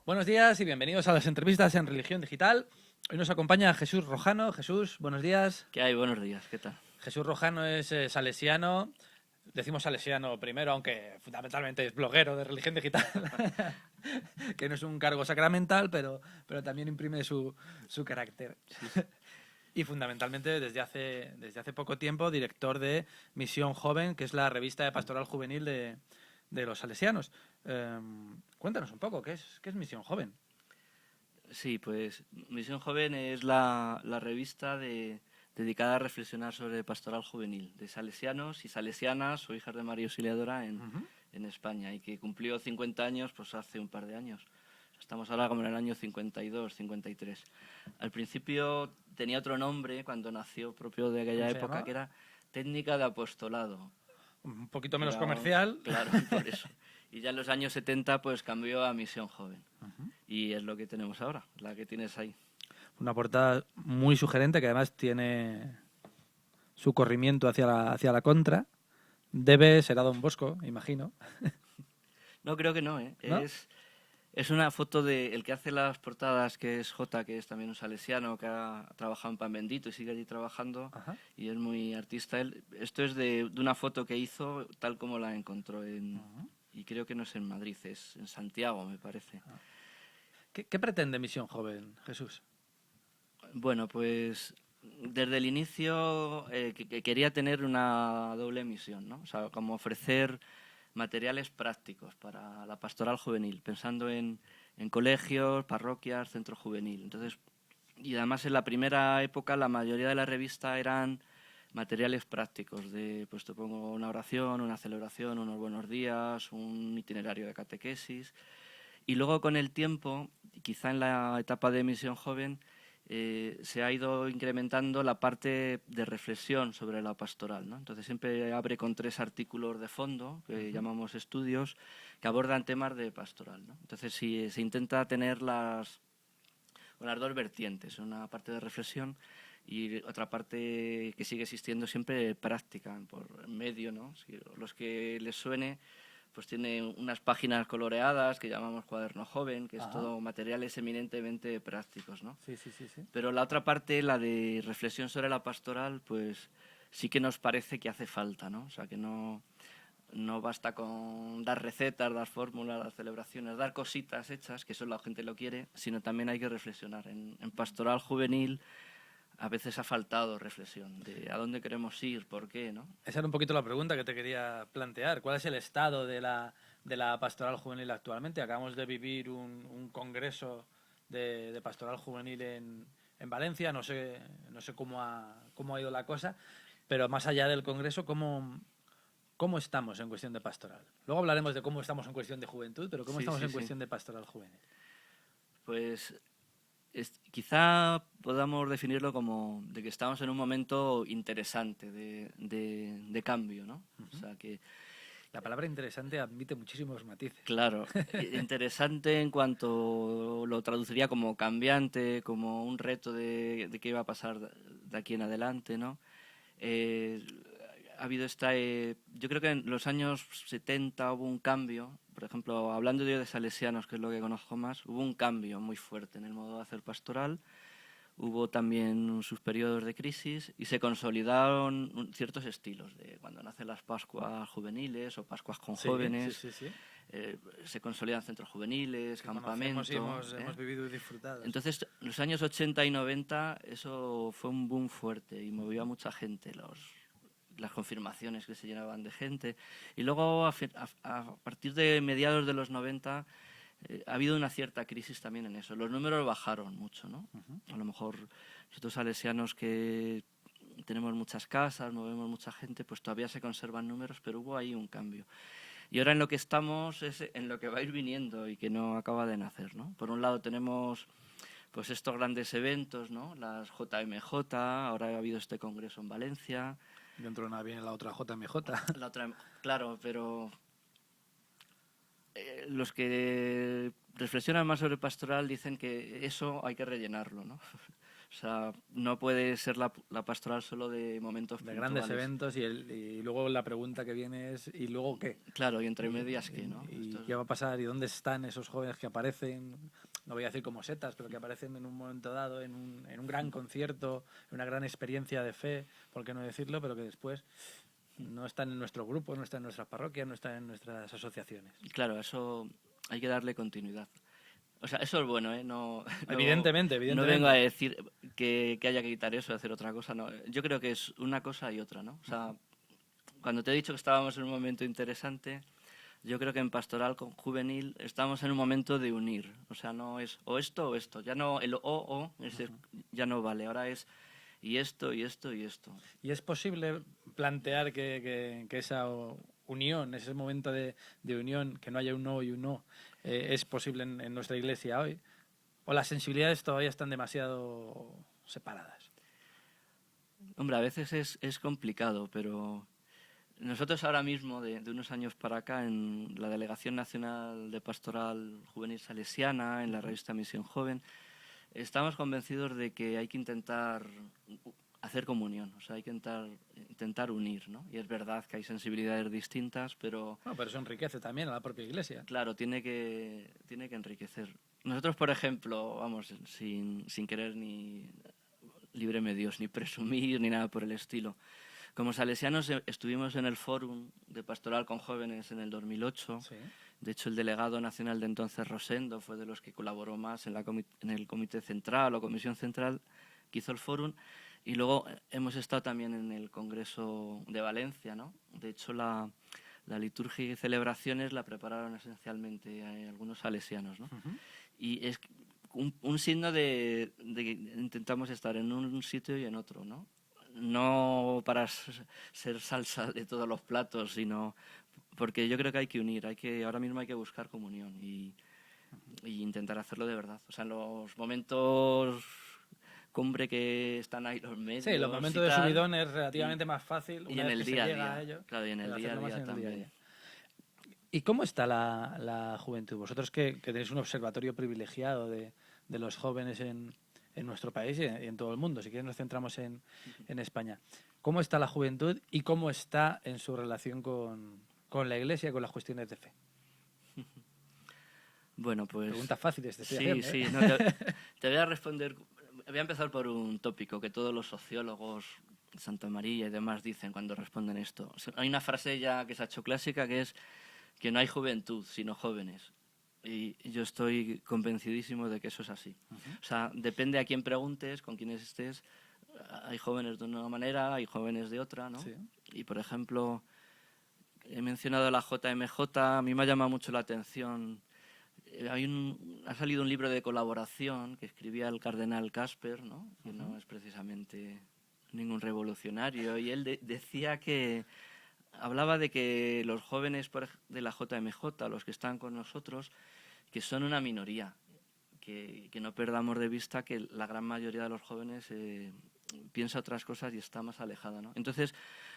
Buenos días y bienvenidos a las entrevistas en Religión Digital. Hoy nos acompaña Jesús Rojano. Jesús, buenos días. ¿Qué hay? Buenos días, ¿qué tal? Jesús Rojano es salesiano. Decimos salesiano primero, aunque fundamentalmente es bloguero de Religión Digital, que no es un cargo sacramental, pero también imprime su carácter. Y fundamentalmente desde hace poco tiempo director de Misión Joven, que es la revista de pastoral juvenil de los salesianos. Cuéntanos un poco, ¿qué es Misión Joven? Sí, pues Misión Joven es la revista dedicada a reflexionar sobre pastoral juvenil de salesianos y salesianas o hijas de María Auxiliadora en España, y que cumplió 50 años pues hace un par de años. Estamos ahora como en el año 52, 53. Al principio tenía otro nombre cuando nació, propio de aquella época, que era Técnica de Apostolado. Un poquito menos comercial. Claro, por eso. Y ya en los años 70 pues cambió a Misión Joven. Y es lo que tenemos ahora, la que tienes ahí. Una portada muy sugerente que además tiene su corrimiento hacia la contra. Será Don Bosco, imagino. No, creo que no, ¿eh? ¿No? Es una foto de el que hace las portadas, que es Jota, que es también un salesiano, que ha trabajado en Pan Bendito y sigue allí trabajando. Ajá. Y es muy artista él. Esto es de una foto que hizo tal como la encontró y creo que no es en Madrid, es en Santiago, me parece. ¿Qué pretende Misión Joven, Jesús? Bueno, pues desde el inicio que quería tener una doble misión, ¿no? O sea, como ofrecer materiales prácticos para la pastoral juvenil, pensando en colegios, parroquias, centro juvenil. Entonces, y además en la primera época la mayoría de la revista eran materiales prácticos, pues te pongo una oración, una celebración, unos buenos días, un itinerario de catequesis. Y luego con el tiempo, quizá en la etapa de Misión Joven, se ha ido incrementando la parte de reflexión sobre la pastoral, ¿no? Entonces siempre abre con 3 artículos de fondo, que llamamos estudios, que abordan temas de pastoral, ¿no? Entonces se intenta tener las 2 vertientes, una parte de reflexión y otra parte que sigue existiendo siempre práctica, por medio, ¿no? Si los que les suene, pues tiene unas páginas coloreadas que llamamos cuaderno joven, que es todo materiales eminentemente prácticos, ¿no? Sí. Pero la otra parte, la de reflexión sobre la pastoral, pues sí que nos parece que hace falta, ¿no? O sea, que no basta con dar recetas, dar fórmulas, dar celebraciones, dar cositas hechas, que eso la gente lo quiere, sino también hay que reflexionar. En pastoral juvenil a veces ha faltado reflexión de a dónde queremos ir, por qué, ¿no? Esa era un poquito la pregunta que te quería plantear. ¿Cuál es el estado de la pastoral juvenil actualmente? Acabamos de vivir un congreso de pastoral juvenil en Valencia. No sé cómo ha ido la cosa, pero más allá del congreso, ¿cómo estamos en cuestión de pastoral? Luego hablaremos de cómo estamos en cuestión de juventud, pero ¿cómo estamos en cuestión de pastoral juvenil? Pues quizá podamos definirlo como de que estamos en un momento interesante de cambio, ¿no? O sea, que la palabra interesante admite muchísimos matices. Claro, interesante en cuanto lo traduciría como cambiante, como un reto de qué iba a pasar de aquí en adelante, ¿no? Ha habido yo creo que en los años 70 hubo un cambio, por ejemplo, hablando yo de salesianos, que es lo que conozco más, hubo un cambio muy fuerte en el modo de hacer pastoral. Hubo también sus periodos de crisis y se consolidaron ciertos estilos de cuando nacen las Pascuas juveniles o Pascuas con jóvenes. Sí. Se consolidan centros juveniles, campamentos. Hemos vivido y disfrutado. Entonces, los años 80 y 90, eso fue un boom fuerte y movió a mucha gente, las confirmaciones que se llenaban de gente. Y luego, a partir de mediados de los 90, ha habido una cierta crisis también en eso. Los números bajaron mucho, ¿no? A lo mejor nosotros salesianos que tenemos muchas casas, movemos mucha gente, pues todavía se conservan números, pero hubo ahí un cambio. Y ahora en lo que estamos es en lo que va a ir viniendo y que no acaba de nacer, ¿no? Por un lado tenemos pues estos grandes eventos, ¿no? Las JMJ, ahora ha habido este congreso en Valencia. Dentro de nada viene la otra JMJ. La otra, claro, pero los que reflexionan más sobre pastoral dicen que eso hay que rellenarlo, ¿no? O sea, no puede ser la pastoral solo de momentos De puntuales. grandes eventos y luego la pregunta que viene es ¿y luego qué? Claro, y entre medias, ¿qué, no? ¿Y Esto es- qué va a pasar? ¿Y dónde están esos jóvenes que aparecen, no voy a decir como setas, pero que aparecen en un momento dado, en un gran concierto, en una gran experiencia de fe, por qué no decirlo, pero que después no están en nuestro grupo, no están en nuestras parroquias, no están en nuestras asociaciones? Claro, eso hay que darle continuidad. O sea, eso es bueno, ¿eh? No, Evidentemente, no vengo a evidentemente. decir que haya que quitar eso y hacer otra cosa, no. Yo creo que es una cosa y otra, ¿no? O sea, cuando te he dicho que estábamos en un momento interesante, yo creo que en pastoral con juvenil estamos en un momento de unir. O sea, no es o esto o esto. Ya no, el o, ya no vale. Ahora es y esto, y esto, y esto. ¿Y es posible plantear que esa unión, ese momento de unión, que no haya un no y un no, es posible en nuestra iglesia hoy? ¿O las sensibilidades todavía están demasiado separadas? Hombre, a veces es complicado, pero nosotros ahora mismo, de unos años para acá, en la Delegación Nacional de Pastoral Juvenil Salesiana, en la revista Misión Joven, estamos convencidos de que hay que intentar hacer comunión, o sea, hay que intentar unir, ¿no? Y es verdad que hay sensibilidades distintas, pero Bueno, pero eso enriquece también a la propia iglesia. claro, tiene que enriquecer. Nosotros, por ejemplo, vamos, sin querer ni líbreme Dios, ni presumir, ni nada por el estilo. Como salesianos estuvimos en el Fórum de Pastoral con Jóvenes en el 2008. Sí. De hecho, el delegado nacional de entonces, Rosendo, fue de los que colaboró más en el Comité Central o Comisión Central que hizo el Fórum. Y luego hemos estado también en el Congreso de Valencia, ¿no? De hecho, la liturgia y celebraciones la prepararon esencialmente algunos salesianos, ¿no? Y es un signo de que intentamos estar en un sitio y en otro, ¿no? No para ser salsa de todos los platos, sino porque yo creo que hay que unir, ahora mismo hay que buscar comunión y intentar hacerlo de verdad. O sea, en los momentos cumbre que están ahí los medios Sí, los momentos y de tal, subidón es relativamente más fácil y una en vez el que se día a llega a día, ello, claro, y en el día a hacerlo más día en el día a también. día. ¿Y cómo está la juventud? Vosotros que tenéis un observatorio privilegiado de los jóvenes en nuestro país y en todo el mundo, si quieres nos centramos en España. ¿Cómo está la juventud y cómo está en su relación con la iglesia y con las cuestiones de fe? Bueno, pues Preguntas fáciles te estoy sí, haciendo, ¿eh? sí, no, te voy a responder. Voy a empezar por un tópico que todos los sociólogos, Santa María y demás, dicen cuando responden esto. Hay una frase ya que se ha hecho clásica que es que no hay juventud, sino jóvenes. Y yo estoy convencidísimo de que eso es así. O sea, depende a quién preguntes, con quiénes estés. Hay jóvenes de una manera, hay jóvenes de otra, ¿no? Sí. Y, por ejemplo, he mencionado la JMJ, a mí me ha llamado mucho la atención. Ha salido un libro de colaboración que escribía el cardenal Casper, ¿no? Que no es precisamente ningún revolucionario, y él decía que hablaba de que los jóvenes de la JMJ, los que están con nosotros, que son una minoría, que no perdamos de vista que la gran mayoría de los jóvenes piensa otras cosas y está más alejada, ¿no? Entonces,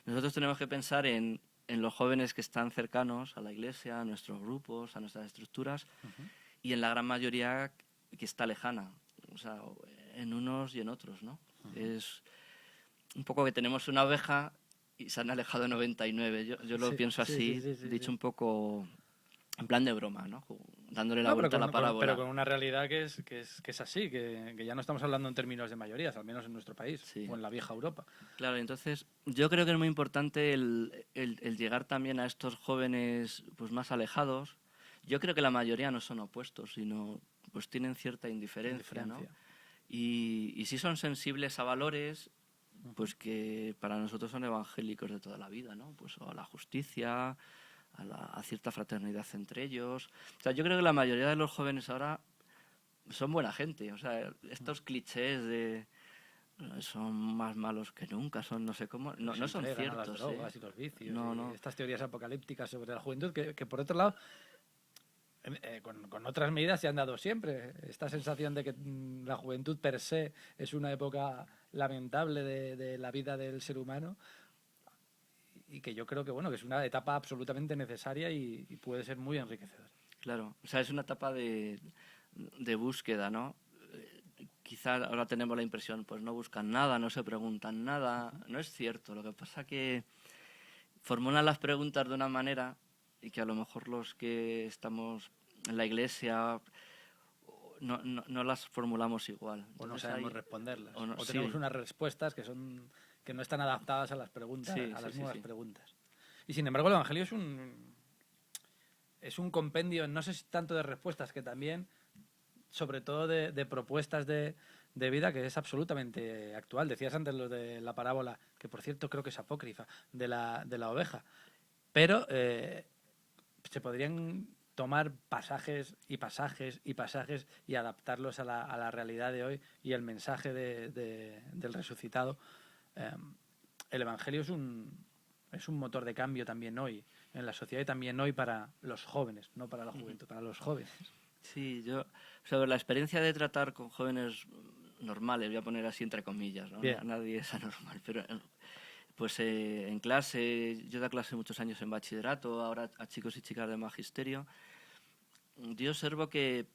nosotros tenemos que pensar en los jóvenes que están cercanos a la iglesia, a nuestros grupos, a nuestras estructuras, y en la gran mayoría que está lejana, o sea, en unos y en otros, ¿no? Es un poco que tenemos una oveja y se han alejado 99. Yo lo Sí, pienso así, sí, dicho sí. un poco en plan de broma, ¿no? Dándole la No, vuelta a la parábola. pero con una realidad que es así, que ya no estamos hablando en términos de mayorías, al menos en nuestro país Sí. o en la vieja Europa. Claro, entonces yo creo que es muy importante el llegar también a estos jóvenes pues más alejados. Yo creo que la mayoría no son opuestos, sino pues tienen cierta indiferencia, ¿no? Y sí son sensibles a valores pues que para nosotros son evangélicos de toda la vida, ¿no? Pues a la justicia, a cierta fraternidad entre ellos. O sea, yo creo que la mayoría de los jóvenes ahora son buena gente. O sea, estos clichés de son más malos que nunca, son no sé cómo, no son ciertos. A las drogas y los vicios No. y estas teorías apocalípticas sobre la juventud que por otro lado con otras medidas se han dado siempre. Esta sensación de que la juventud per se es una época lamentable de la vida del ser humano y que yo creo que bueno que es una etapa absolutamente necesaria y puede ser muy enriquecedora. Claro, o sea, es una etapa de búsqueda, ¿no? quizá ahora tenemos la impresión, pues no buscan nada, no se preguntan nada. No es cierto. Lo que pasa que formulan las preguntas de una manera y que a lo mejor los que estamos en la iglesia no las formulamos igual. O no Entonces sabemos responderlas. O sí, tenemos unas respuestas que no están adaptadas a las preguntas, sí, a las sí, nuevas sí. preguntas. Y sin embargo el Evangelio es un compendio, no sé si tanto de respuestas, que también, sobre todo de propuestas de vida, que es absolutamente actual. Decías antes lo de la parábola, que por cierto creo que es apócrifa, de la oveja. Pero se podrían tomar pasajes y pasajes y pasajes y adaptarlos a la realidad de hoy y el mensaje del resucitado. El Evangelio es un motor de cambio también hoy en la sociedad y también hoy para los jóvenes, no para la juventud, para los jóvenes. Sí, sobre la experiencia de tratar con jóvenes normales, voy a poner así entre comillas, ¿no? Bien. Nadie es anormal, pero pues en clase, yo he dado clase muchos años en bachillerato, ahora a chicos y chicas de magisterio, yo observo que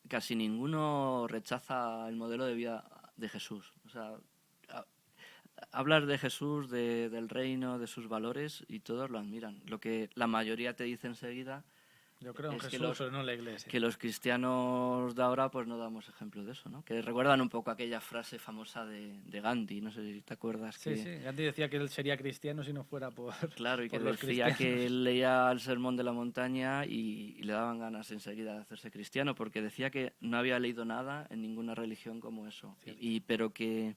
casi ninguno rechaza el modelo de vida de Jesús. O sea, hablas de Jesús, del reino, de sus valores y todos lo admiran. Lo que la mayoría te dice enseguida Yo creo en es Jesús, pero no en la iglesia. que los cristianos de ahora pues no damos ejemplo de eso, ¿no? Que recuerdan un poco aquella frase famosa de Gandhi, no sé si te acuerdas. Sí, sí, Gandhi decía que él sería cristiano si no fuera por Claro, y que por los decía cristianos. que él leía el Sermón de la Montaña y le daban ganas enseguida de hacerse cristiano, porque decía que no había leído nada en ninguna religión como eso, pero que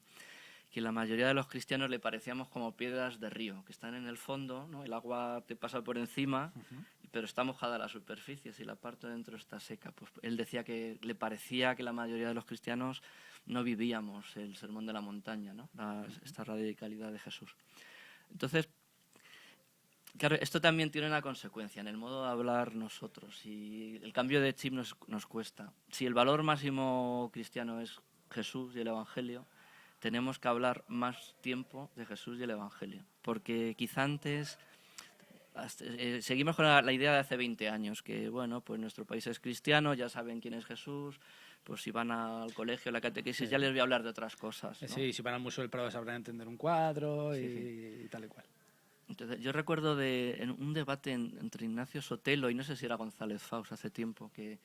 la mayoría de los cristianos le parecíamos como piedras de río, que están en el fondo, ¿no? El agua te pasa por encima, pero está mojada la superficie, si la parte de dentro está seca. Pues él decía que le parecía que la mayoría de los cristianos no vivíamos el Sermón de la Montaña, ¿no? Esta radicalidad de Jesús. Entonces, claro, esto también tiene una consecuencia en el modo de hablar nosotros. Y el cambio de chip nos cuesta. Si el valor máximo cristiano es Jesús y el Evangelio, tenemos que hablar más tiempo de Jesús y el Evangelio. Porque quizá antes seguimos con la idea de hace 20 años, que bueno, pues nuestro país es cristiano, ya saben quién es Jesús, pues si van al colegio, a la catequesis, ya les voy a hablar de otras cosas, ¿no? Sí, si van al Museo del Prado sabrán entender un cuadro Sí. y tal y cual. Entonces, yo recuerdo en un debate entre Ignacio Sotelo y no sé si era González Faus hace tiempo, que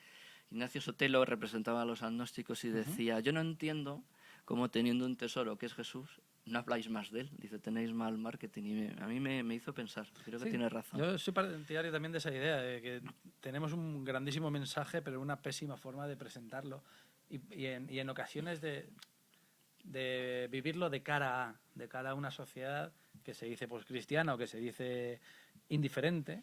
Ignacio Sotelo representaba a los agnósticos y decía, yo no entiendo cómo teniendo un tesoro que es Jesús, no habláis más de él. Dice, tenéis mal marketing. Y a mí me hizo pensar, creo que tiene razón. Yo soy partidario también de esa idea, de que tenemos un grandísimo mensaje, pero una pésima forma de presentarlo. Y en ocasiones de vivirlo de cara a una sociedad que se dice pues cristiana o que se dice indiferente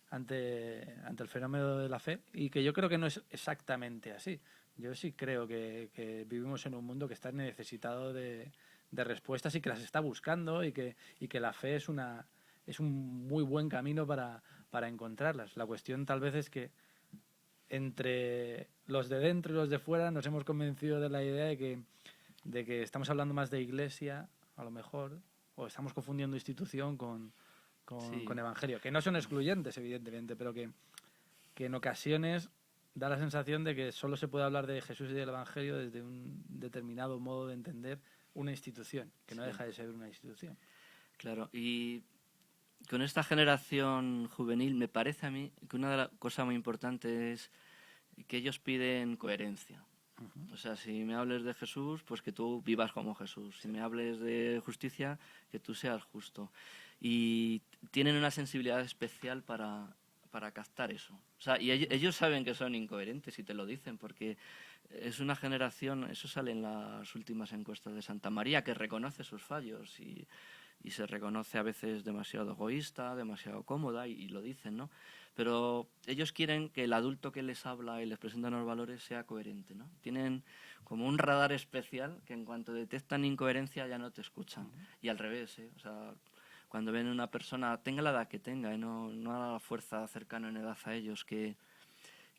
ante el fenómeno de la fe, y que yo creo que no es exactamente así. Yo sí creo que vivimos en un mundo que está necesitado de respuestas y que las está buscando, y que la fe es un muy buen camino para encontrarlas. La cuestión tal vez es que entre los de dentro y los de fuera nos hemos convencido de la idea de que estamos hablando más de iglesia, a lo mejor, o estamos confundiendo institución con evangelio, que no son excluyentes, evidentemente, pero que en ocasiones da la sensación de que solo se puede hablar de Jesús y del evangelio desde un determinado modo de entender una institución, que no deja de ser una institución. Claro, y con esta generación juvenil me parece a mí que una de las cosas muy importantes es que ellos piden coherencia. O sea, si me hables de Jesús, pues que tú vivas como Jesús. Si me hables de justicia, que tú seas justo. Y tienen una sensibilidad especial para captar eso. O sea, y ellos saben que son incoherentes y te lo dicen, porque es una generación, eso sale en las últimas encuestas de Santa María, que reconoce sus fallos y se reconoce a veces demasiado egoísta, demasiado cómoda, y lo dicen, ¿no? Pero ellos quieren que el adulto que les habla y les presenta los valores sea coherente, ¿no? Tienen como un radar especial que en cuanto detectan incoherencia ya no te escuchan. Y al revés, ¿eh? O sea, cuando ven una persona, tenga la edad que tenga, no a la fuerza cercana en edad a ellos, que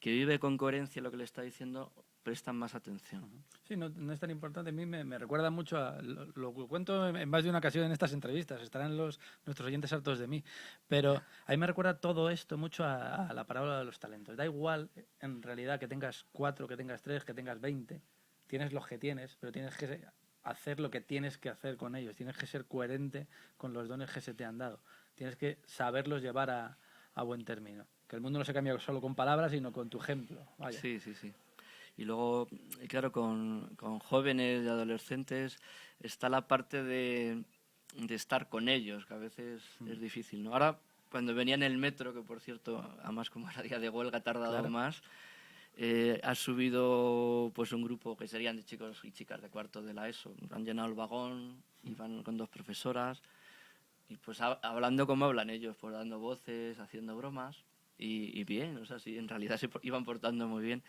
vive con coherencia lo que le está diciendo, prestan más atención. Sí, no es tan importante. A mí me recuerda mucho a... Lo cuento en más de una ocasión en estas entrevistas. Estarán nuestros oyentes hartos de mí. Pero a mí me recuerda todo esto mucho a la parábola de los talentos. Da igual, en realidad, que tengas 4, que tengas 3, que tengas 20. tienes los que tienes, pero tienes que hacer lo que tienes que hacer con ellos, tienes que ser coherente con los dones que se te han dado, tienes que saberlos llevar a buen término. Que el mundo no se cambia solo con palabras, sino con tu ejemplo. Vaya. Sí, sí, sí. Y luego, claro, con jóvenes y adolescentes está la parte de estar con ellos, que a veces es difícil, ¿no? Ahora, cuando venía en el metro, que por cierto, además como era día de huelga, ha tardado más, ha subido pues un grupo que serían de chicos y chicas de cuarto de la ESO. Han llenado el vagón, iban con 2 profesoras y pues hablando como hablan ellos, pues dando voces, haciendo bromas y bien, o sea, sí, en realidad se iban portando muy bien.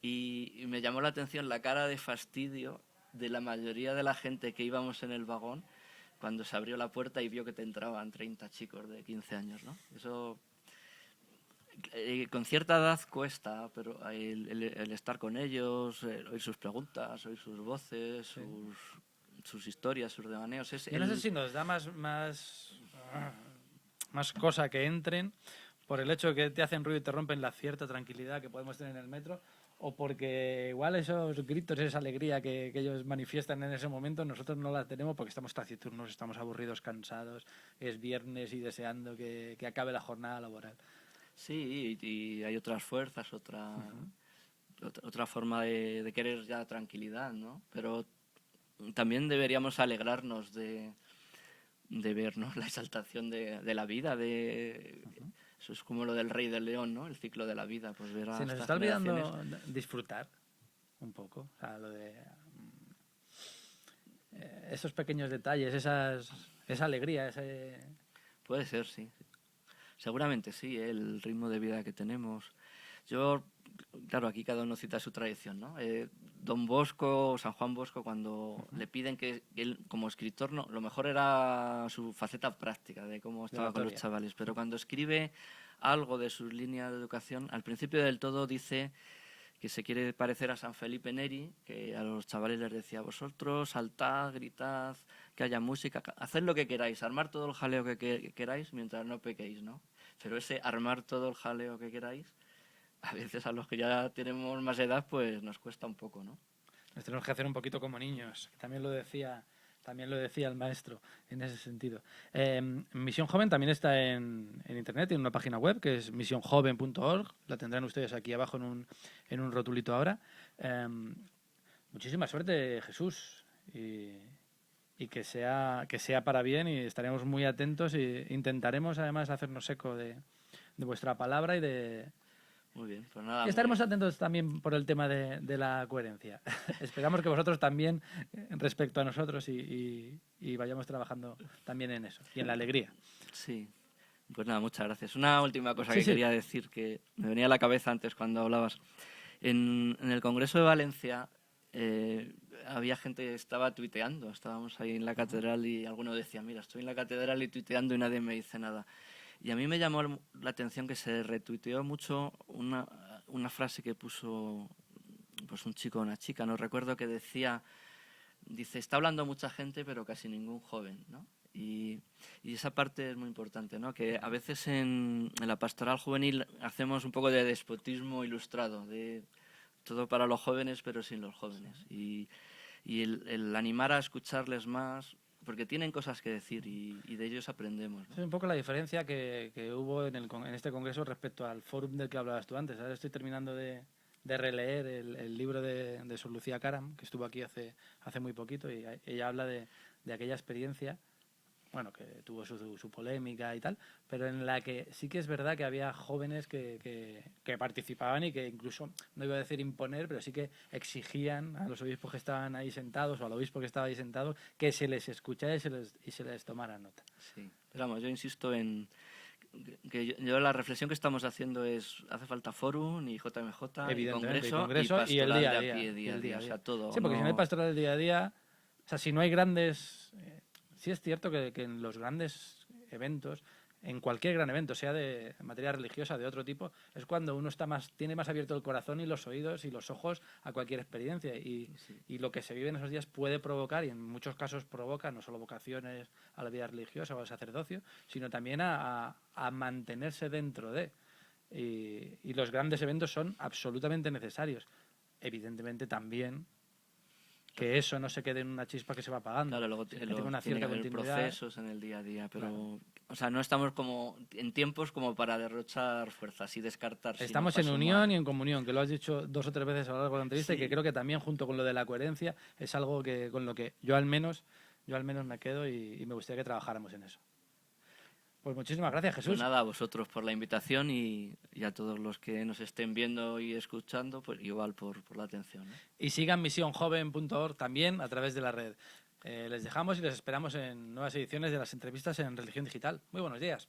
Y me llamó la atención la cara de fastidio de la mayoría de la gente que íbamos en el vagón cuando se abrió la puerta y vio que te entraban 30 chicos de 15 años, ¿no? Eso con cierta edad cuesta, pero el estar con ellos, oír sus preguntas, oír sus voces, sus historias, sus devaneos. Yo no sé si nos da más cosa que entren por el hecho de que te hacen ruido y te rompen la cierta tranquilidad que podemos tener en el metro, o porque igual esos gritos, esa alegría que ellos manifiestan en ese momento, nosotros no la tenemos porque estamos taciturnos, estamos aburridos, cansados, es viernes y deseando que acabe la jornada laboral. Sí, y hay otras fuerzas, otra forma de querer ya tranquilidad, ¿no? Pero también deberíamos alegrarnos de ver, ¿no?, la exaltación de la vida, eso es como lo del Rey del León, ¿no?, el ciclo de la vida, pues ver a Se nos estas está olvidando generaciones. disfrutar un poco, o sea, lo de esos pequeños detalles, esa alegría, ese... Puede ser, sí. Seguramente sí, el ritmo de vida que tenemos. Yo, claro, aquí cada uno cita su tradición, ¿no? Don Bosco, San Juan Bosco, cuando le piden que él, como escritor, no, lo mejor era su faceta práctica de cómo estaba con los chavales, pero cuando escribe algo de sus líneas de educación, al principio del todo dice que se quiere parecer a San Felipe Neri, que a los chavales les decía: vosotros saltad, gritad, que haya música, haced lo que queráis, armar todo el jaleo que queráis mientras no pequéis, ¿no? Pero ese armar todo el jaleo que queráis, a veces a los que ya tenemos más edad, pues nos cuesta un poco, ¿no? Nos tenemos que hacer un poquito como niños, que también lo decía el maestro en ese sentido. Misión Joven también está en internet, tiene una página web que es misionjoven.org, la tendrán ustedes aquí abajo en un rotulito ahora. Muchísima suerte, Jesús, y que sea para bien, y estaremos muy atentos e intentaremos además hacernos eco de vuestra palabra y de... Muy bien, pues nada. Y estaremos atentos también por el tema de la coherencia. Esperamos que vosotros también, respecto a nosotros, y vayamos trabajando también en eso, y en la alegría. Sí, pues nada, muchas gracias. Una última cosa que quería decir, que me venía a la cabeza antes cuando hablabas. En el Congreso de Valencia había gente que estaba tuiteando, estábamos ahí en la catedral y alguno decía: mira, estoy en la catedral y tuiteando y nadie me dice nada. Y a mí me llamó la atención que se retuiteó mucho una frase que puso pues un chico o una chica, no recuerdo, que dice: está hablando mucha gente pero casi ningún joven, ¿no? Y esa parte es muy importante, ¿no? Que a veces en la pastoral juvenil hacemos un poco de despotismo ilustrado, de todo para los jóvenes pero sin los jóvenes. Y el animar a escucharles más, porque tienen cosas que decir y de ellos aprendemos, ¿no? Es un poco la diferencia que hubo en este congreso respecto al fórum del que hablabas tú antes. Ahora estoy terminando de releer el libro de Sor Lucía Caram, que estuvo aquí hace muy poquito, y ella habla de aquella experiencia, bueno, que tuvo su polémica y tal, pero en la que sí que es verdad que había jóvenes que participaban y que incluso, no iba a decir imponer, pero sí que exigían a los obispos que estaban ahí sentados o al obispo que estaba ahí sentado que se les escuchara y se les tomara nota. Sí, pero vamos, yo insisto en que yo la reflexión que estamos haciendo es: hace falta fórum y JMJ y congreso y pastoral el día de a pie, día a día, o sea, todo. Sí, porque si no hay pastoral del día a día, o sea, si no hay grandes... sí es cierto que en los grandes eventos, en cualquier gran evento, sea de materia religiosa, de otro tipo, es cuando uno tiene más abierto el corazón y los oídos y los ojos a cualquier experiencia. Y lo que se vive en esos días puede provocar, y en muchos casos provoca, no solo vocaciones a la vida religiosa o al sacerdocio, sino también a mantenerse dentro de. Y los grandes eventos son absolutamente necesarios. Evidentemente también que eso no se quede en una chispa que se va apagando. Claro, luego que tenga una tiene que cierta haber continuidad. procesos en el día a día, pero o sea, no estamos como en tiempos como para derrochar fuerzas y descartar. sino Estamos para en sumar. unión y en comunión, que lo has dicho 2 o 3 veces a lo largo de la entrevista, y Sí. que creo que también junto con lo de la coherencia es algo que con lo que yo al menos me quedo y me gustaría que trabajáramos en eso. Pues muchísimas gracias, Pues Jesús. nada, a vosotros por la invitación y a todos los que nos estén viendo y escuchando, pues igual por la atención, ¿no? Y sigan misionjoven.org también a través de la red. Les dejamos y les esperamos en nuevas ediciones de las entrevistas en Religión Digital. Muy buenos días.